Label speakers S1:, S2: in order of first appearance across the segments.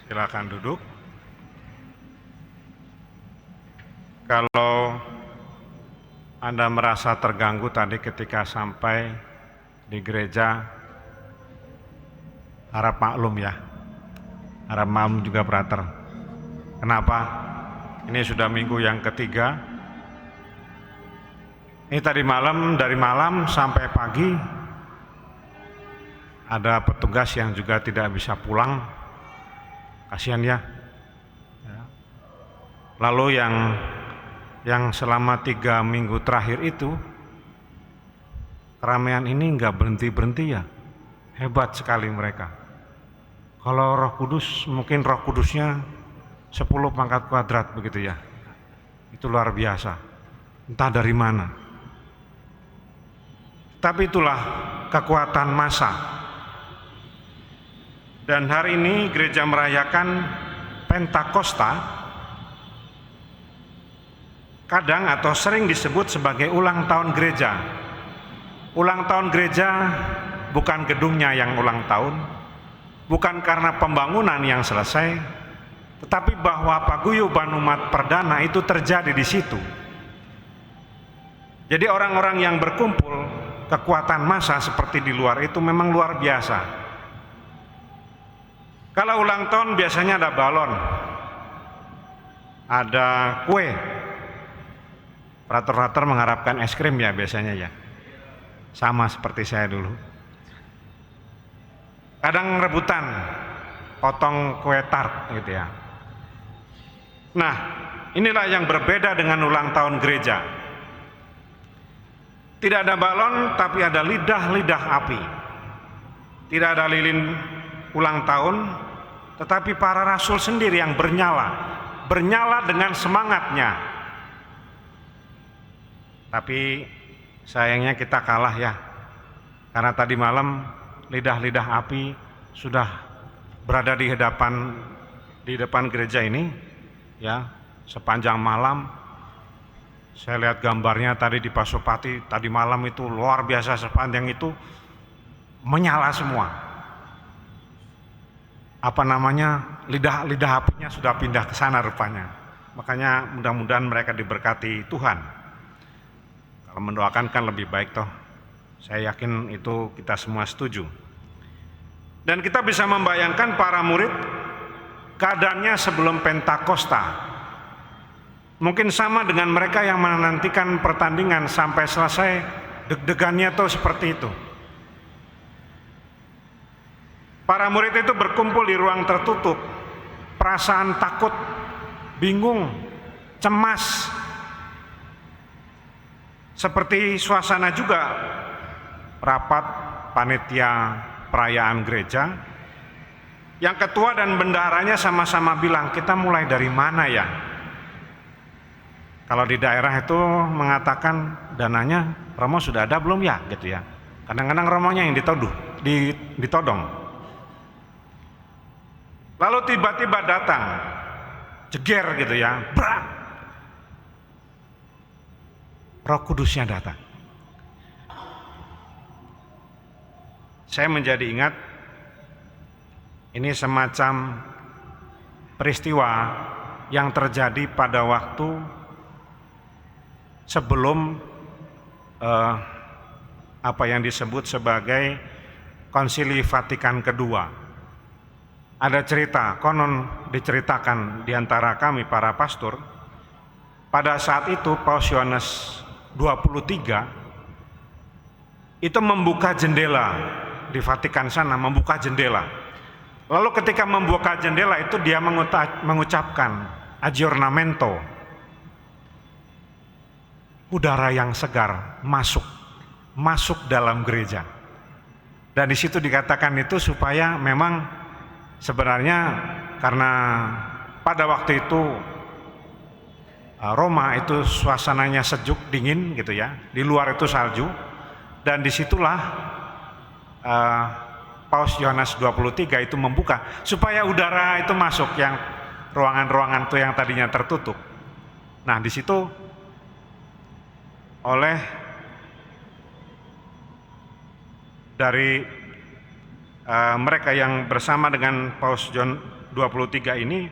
S1: Silakan duduk. Kalau Anda merasa terganggu tadi ketika sampai di gereja, harap maklum ya. Harap maklum juga, brother. Kenapa? Ini sudah minggu yang ketiga. Ini tadi malam, dari malam sampai pagi, ada petugas yang juga tidak bisa pulang. Kasihan ya. Lalu yang selama 3 minggu terakhir itu, keramaian ini nggak berhenti-berhenti ya. Hebat sekali mereka. Kalau Roh Kudus, mungkin Roh Kudusnya 10 pangkat kuadrat begitu ya. Itu luar biasa. Entah dari mana. Tapi itulah kekuatan massa. Dan hari ini gereja merayakan Pentakosta, kadang atau sering disebut sebagai ulang tahun gereja. Ulang tahun gereja bukan gedungnya yang ulang tahun, bukan karena pembangunan yang selesai, tetapi bahwa paguyuban umat perdana itu terjadi di situ. Jadi orang-orang yang berkumpul, kekuatan massa seperti di luar itu memang luar biasa. Kalau ulang tahun biasanya ada balon, ada kue. Operator mengharapkan es krim ya biasanya ya. Sama seperti saya dulu. Kadang rebutan potong kue tart gitu ya. Nah, inilah yang berbeda dengan ulang tahun gereja. Tidak ada balon, tapi ada lidah-lidah api. Tidak ada lilin ulang tahun, tetapi para rasul sendiri yang bernyala dengan semangatnya. Tapi sayangnya kita kalah ya, karena tadi malam lidah-lidah api sudah berada di depan gereja ini, ya, sepanjang malam. Saya lihat gambarnya tadi di Pasopati, tadi malam itu luar biasa, sepanjang itu menyala semua. Lidah apinya sudah pindah ke sana rupanya. Makanya mudah-mudahan mereka diberkati Tuhan. Kalau mendoakan kan lebih baik toh. Saya yakin itu kita semua setuju. Dan kita bisa membayangkan para murid keadaannya sebelum Pentakosta. Mungkin sama dengan mereka yang menantikan pertandingan sampai selesai, deg-degannya tuh seperti itu. Para murid itu berkumpul di ruang tertutup, perasaan takut, bingung, cemas. Seperti suasana juga rapat panitia perayaan gereja, yang ketua dan bendaharanya sama-sama bilang, kita mulai dari mana ya? Kalau di daerah itu mengatakan dananya, Romo sudah ada belum ya? Gitu ya. Kadang-kadang romonya yang ditodong. Lalu tiba-tiba datang, jeger gitu ya, brak. Roh Kudusnya datang. Saya menjadi ingat, ini semacam peristiwa yang terjadi pada waktu sebelum apa yang disebut sebagai Konsili Vatikan kedua. Ada cerita, konon diceritakan di antara kami para pastor, pada saat itu Paus Yohanes 23 itu membuka jendela di Vatikan sana, membuka jendela. Lalu ketika membuka jendela itu dia mengucapkan aggiornamento, udara yang segar masuk dalam gereja. Dan di situ dikatakan itu supaya memang sebenarnya karena pada waktu itu Roma itu suasananya sejuk dingin gitu ya, di luar itu salju, dan disitulah Paus Yohanes 23 itu membuka supaya udara itu masuk, yang ruangan-ruangan itu yang tadinya tertutup. Nah di situ oleh dari mereka yang bersama dengan Paus John 23 ini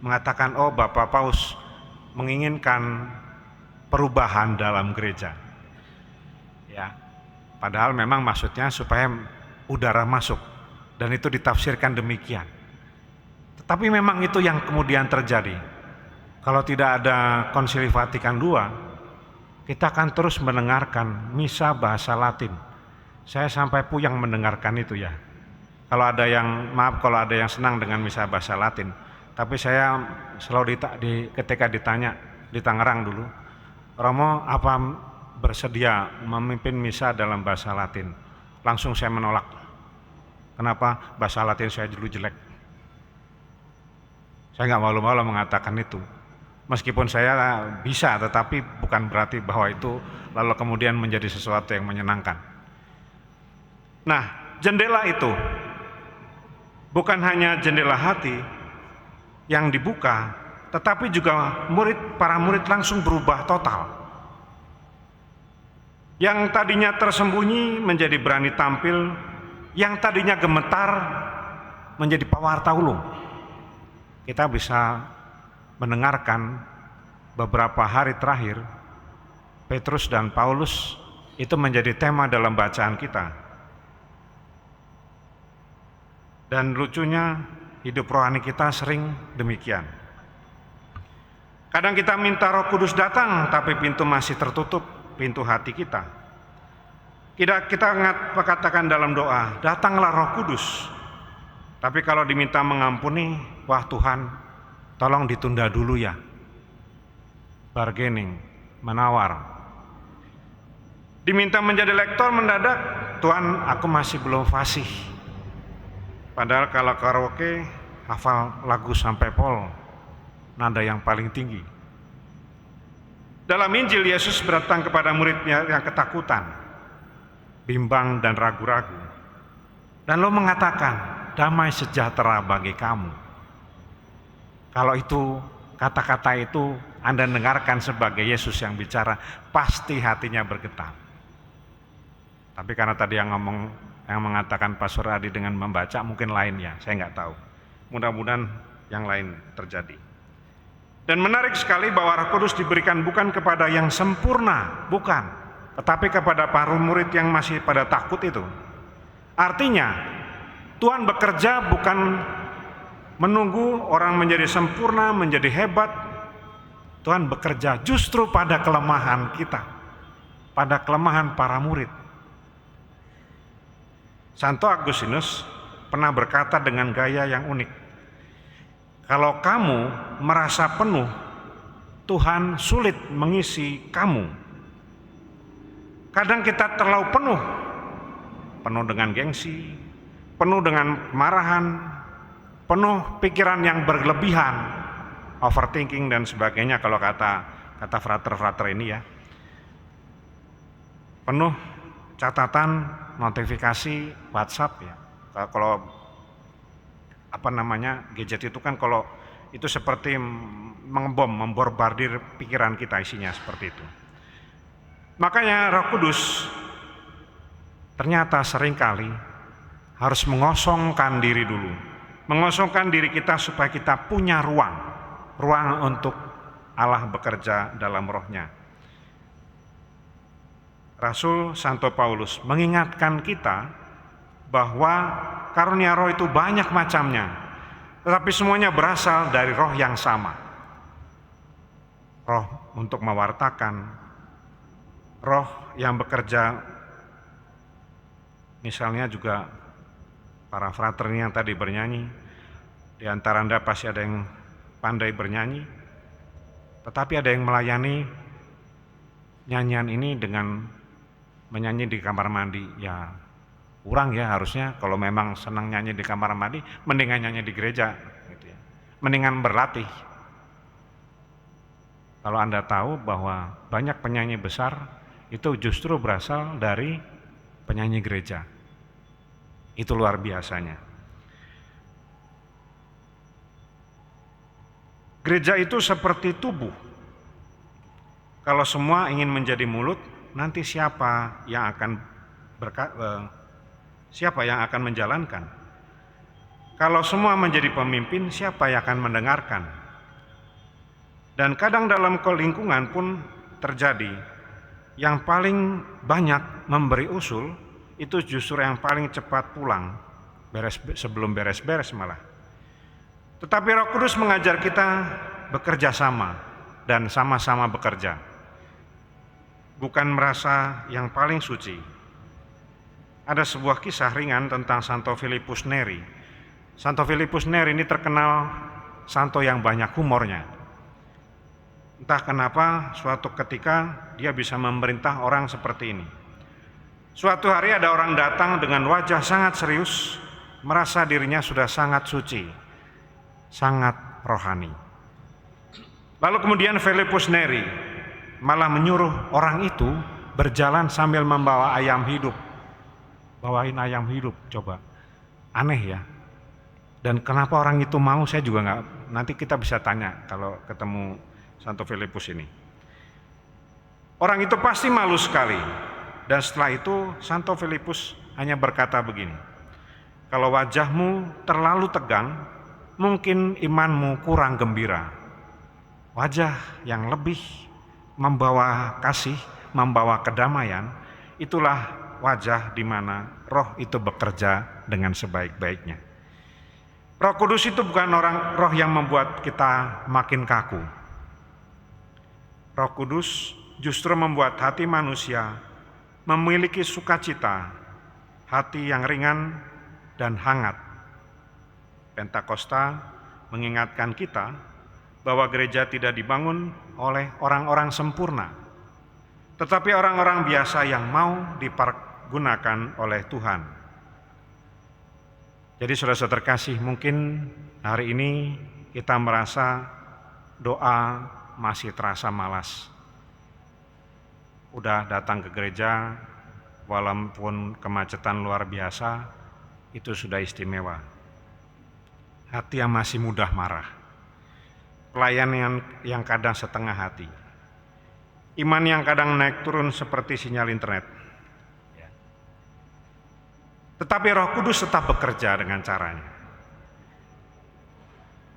S1: mengatakan, oh Bapak Paus menginginkan perubahan dalam gereja. Ya, padahal memang maksudnya supaya udara masuk, dan itu ditafsirkan demikian. Tetapi memang itu yang kemudian terjadi. Kalau tidak ada Konsili Vatikan II, kita akan terus mendengarkan misa bahasa Latin. Saya sampai puyeng mendengarkan itu ya. Kalau ada yang senang dengan misa bahasa Latin, tapi saya selalu ketika ditanya di Tangerang dulu, Romo apa bersedia memimpin misa dalam bahasa Latin? Langsung saya menolak. Kenapa? Bahasa Latin saya dulu jelek. Saya nggak malu-malu mengatakan itu. Meskipun saya bisa, tetapi bukan berarti bahwa itu lalu kemudian menjadi sesuatu yang menyenangkan. Nah, jendela itu bukan hanya jendela hati yang dibuka, tetapi juga para murid langsung berubah total. Yang tadinya tersembunyi menjadi berani tampil, yang tadinya gemetar menjadi pawarta ulung. Kita bisa mendengarkan beberapa hari terakhir, Petrus dan Paulus itu menjadi tema dalam bacaan kita. Dan lucunya hidup rohani kita sering demikian. Kadang kita minta Roh Kudus datang, tapi pintu masih tertutup, pintu hati kita. Kita katakan dalam doa, datanglah Roh Kudus. Tapi kalau diminta mengampuni, wah Tuhan, tolong ditunda dulu ya. Bargaining, menawar. Diminta menjadi lektor mendadak, Tuhan aku masih belum fasih. Padahal kalau karaoke hafal lagu sampai pol, nada yang paling tinggi. Dalam Injil Yesus datang kepada muridnya yang ketakutan, bimbang dan ragu-ragu. Dan lo mengatakan, damai sejahtera bagi kamu. Kalau itu kata-kata itu Anda dengarkan sebagai Yesus yang bicara, pasti hatinya bergetar. Tapi karena tadi yang mengatakan Pastor Adi dengan membaca mungkin lain ya, saya nggak tahu. Mudah-mudahan yang lain terjadi. Dan menarik sekali bahwa Roh Kudus diberikan bukan kepada yang sempurna, bukan, tetapi kepada para murid yang masih pada takut itu. Artinya Tuhan bekerja bukan menunggu orang menjadi sempurna, menjadi hebat. Tuhan bekerja justru pada kelemahan kita, pada kelemahan para murid. Santo Agustinus pernah berkata dengan gaya yang unik, kalau kamu merasa penuh, Tuhan sulit mengisi kamu. Kadang kita terlalu penuh dengan gengsi, penuh dengan kemarahan, penuh pikiran yang berlebihan, overthinking dan sebagainya kalau kata frater-frater ini ya. Penuh catatan, notifikasi WhatsApp ya. Kalau gadget itu kan kalau itu seperti membombardir pikiran kita, isinya seperti itu. Makanya Roh Kudus ternyata seringkali harus mengosongkan diri dulu. Mengosongkan diri kita supaya kita punya ruang untuk Allah bekerja dalam rohnya. Rasul Santo Paulus mengingatkan kita bahwa karunia roh itu banyak macamnya, tetapi semuanya berasal dari roh yang sama. Roh untuk mewartakan, roh yang bekerja, misalnya juga para frater yang tadi bernyanyi, di antara Anda pasti ada yang pandai bernyanyi, tetapi ada yang melayani nyanyian ini dengan menyanyi di kamar mandi. Ya kurang ya, harusnya kalau memang senang nyanyi di kamar mandi, mendingan nyanyi di gereja gitu ya. Mendingan berlatih. Kalau Anda tahu bahwa banyak penyanyi besar itu justru berasal dari penyanyi gereja. Itu luar biasanya. Gereja itu seperti tubuh. Kalau semua ingin menjadi mulut, nanti siapa yang akan menjalankan? Kalau semua menjadi pemimpin, siapa yang akan mendengarkan? Dan kadang dalam lingkungan pun terjadi, yang paling banyak memberi usul itu justru yang paling cepat pulang, sebelum beres-beres malah. Tetapi Roh Kudus mengajar kita bekerja sama dan sama-sama bekerja, bukan merasa yang paling suci. Ada sebuah kisah ringan tentang Santo Filipus Neri. Santo Filipus Neri ini terkenal santo yang banyak humornya. Entah kenapa suatu ketika dia bisa memerintah orang seperti ini. Suatu hari ada orang datang dengan wajah sangat serius, merasa dirinya sudah sangat suci, sangat rohani. Lalu kemudian Filipus Neri malah menyuruh orang itu berjalan sambil membawa ayam hidup. Bawain ayam hidup, coba. Aneh ya. Dan kenapa orang itu mau, saya juga nggak, nanti kita bisa tanya kalau ketemu Santo Filipus ini. Orang itu pasti malu sekali. Dan setelah itu Santo Filipus hanya berkata begini, kalau wajahmu terlalu tegang, mungkin imanmu kurang gembira. Wajah yang lebih membawa kasih, membawa kedamaian, itulah wajah di mana roh itu bekerja dengan sebaik-baiknya. Roh Kudus itu bukan roh yang membuat kita makin kaku. Roh Kudus justru membuat hati manusia memiliki sukacita, hati yang ringan dan hangat. Pentakosta mengingatkan kita bahwa gereja tidak dibangun oleh orang-orang sempurna, tetapi orang-orang biasa yang mau dipergunakan oleh Tuhan. Jadi saudara-saudara terkasih, mungkin hari ini kita merasa doa masih terasa malas. Udah datang ke gereja, walaupun kemacetan luar biasa, itu sudah istimewa. Hati yang masih mudah marah, pelayanan yang kadang setengah hati, iman yang kadang naik turun seperti sinyal internet. Tetapi Roh Kudus tetap bekerja dengan caranya.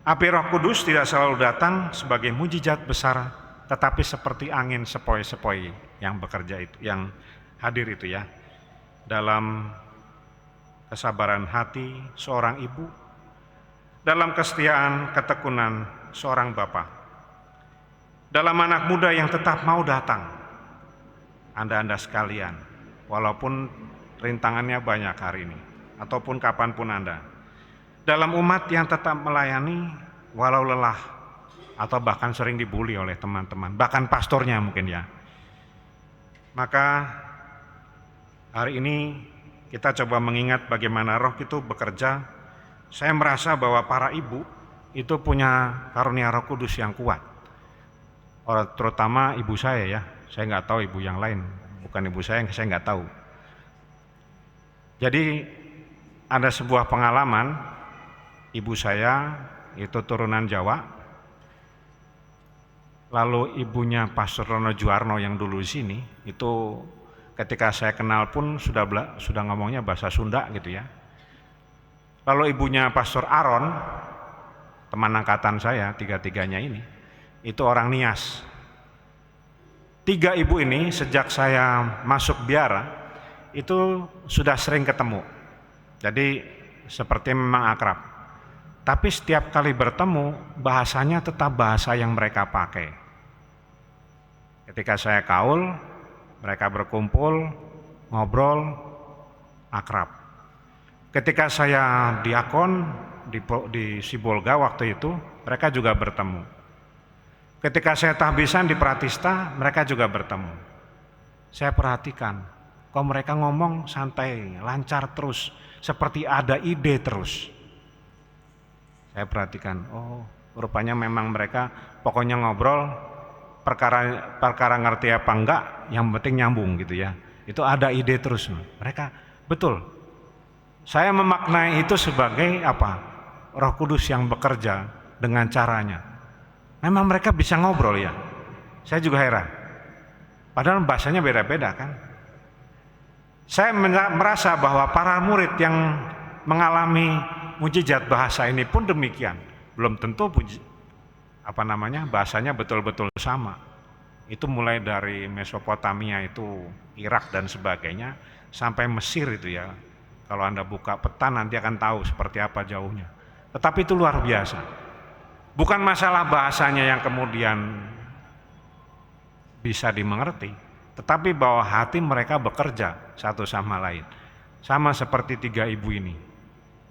S1: Api Roh Kudus tidak selalu datang sebagai mujizat besar, tetapi seperti angin sepoi-sepoi yang bekerja itu, yang hadir itu ya. Dalam kesabaran hati seorang ibu, dalam kesetiaan ketekunan seorang bapak, dalam anak muda yang tetap mau datang. Anda-anda sekalian, walaupun rintangannya banyak hari ini, ataupun kapanpun Anda, dalam umat yang tetap melayani walau lelah atau bahkan sering dibully oleh teman-teman, bahkan pastornya mungkin ya. Maka hari ini kita coba mengingat bagaimana roh itu bekerja. Saya merasa bahwa para ibu itu punya karunia Roh Kudus yang kuat. Terutama ibu saya ya, saya nggak tahu ibu yang lain, bukan ibu saya nggak tahu. Jadi ada sebuah pengalaman. Ibu saya itu turunan Jawa, lalu ibunya Pastor Rono Juwarno yang dulu di sini, itu ketika saya kenal pun sudah ngomongnya bahasa Sunda gitu ya. Lalu ibunya Pastor Aron, teman angkatan saya, tiga-tiganya ini, itu orang Nias. Tiga ibu ini sejak saya masuk biara, itu sudah sering ketemu. Jadi seperti memang akrab. Tapi setiap kali bertemu, bahasanya tetap bahasa yang mereka pakai. Ketika saya kaul, mereka berkumpul, ngobrol, akrab. Ketika saya diakon di Sibolga waktu itu, mereka juga bertemu. Ketika saya tahbisan di Pratista, mereka juga bertemu. Saya perhatikan, kok mereka ngomong santai, lancar terus, seperti ada ide terus. Saya perhatikan, oh rupanya memang mereka pokoknya ngobrol, perkara ngerti apa enggak, yang penting nyambung gitu ya. Itu ada ide terus. Mereka betul. Saya memaknai itu sebagai apa? Roh Kudus yang bekerja dengan caranya. Memang mereka bisa ngobrol ya. Saya juga heran. Padahal bahasanya beda-beda kan. Saya merasa bahwa para murid yang mengalami mujizat bahasa ini pun demikian. Belum tentu bahasanya betul-betul sama. Itu mulai dari Mesopotamia itu, Irak dan sebagainya, sampai Mesir itu ya. Kalau Anda buka peta nanti akan tahu seperti apa jauhnya. Tetapi itu luar biasa. Bukan masalah bahasanya yang kemudian bisa dimengerti, tetapi bahwa hati mereka bekerja satu sama lain. Sama seperti 3 ibu ini.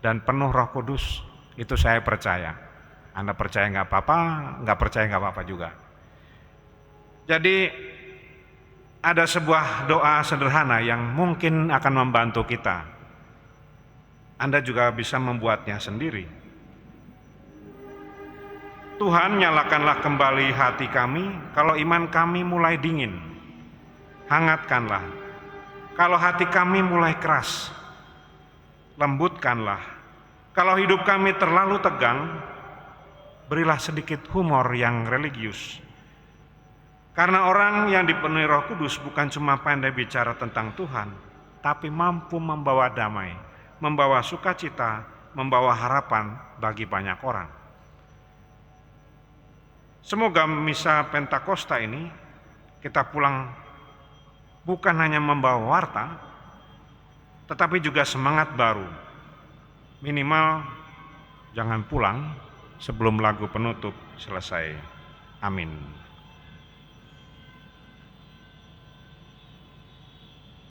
S1: Dan penuh Roh Kudus, itu saya percaya. Anda percaya nggak apa-apa, nggak percaya nggak apa-apa juga. Jadi ada sebuah doa sederhana yang mungkin akan membantu kita. Anda juga bisa membuatnya sendiri. Tuhan, nyalakanlah kembali hati kami kalau iman kami mulai dingin. Hangatkanlah. Kalau hati kami mulai keras, lembutkanlah. Kalau hidup kami terlalu tegang, berilah sedikit humor yang religius. Karena orang yang dipenuhi Roh Kudus bukan cuma pandai bicara tentang Tuhan, tapi mampu membawa damai, membawa sukacita, membawa harapan bagi banyak orang. Semoga misa Pentakosta ini kita pulang bukan hanya membawa warta, tetapi juga semangat baru. Minimal jangan pulang sebelum lagu penutup selesai. Amin.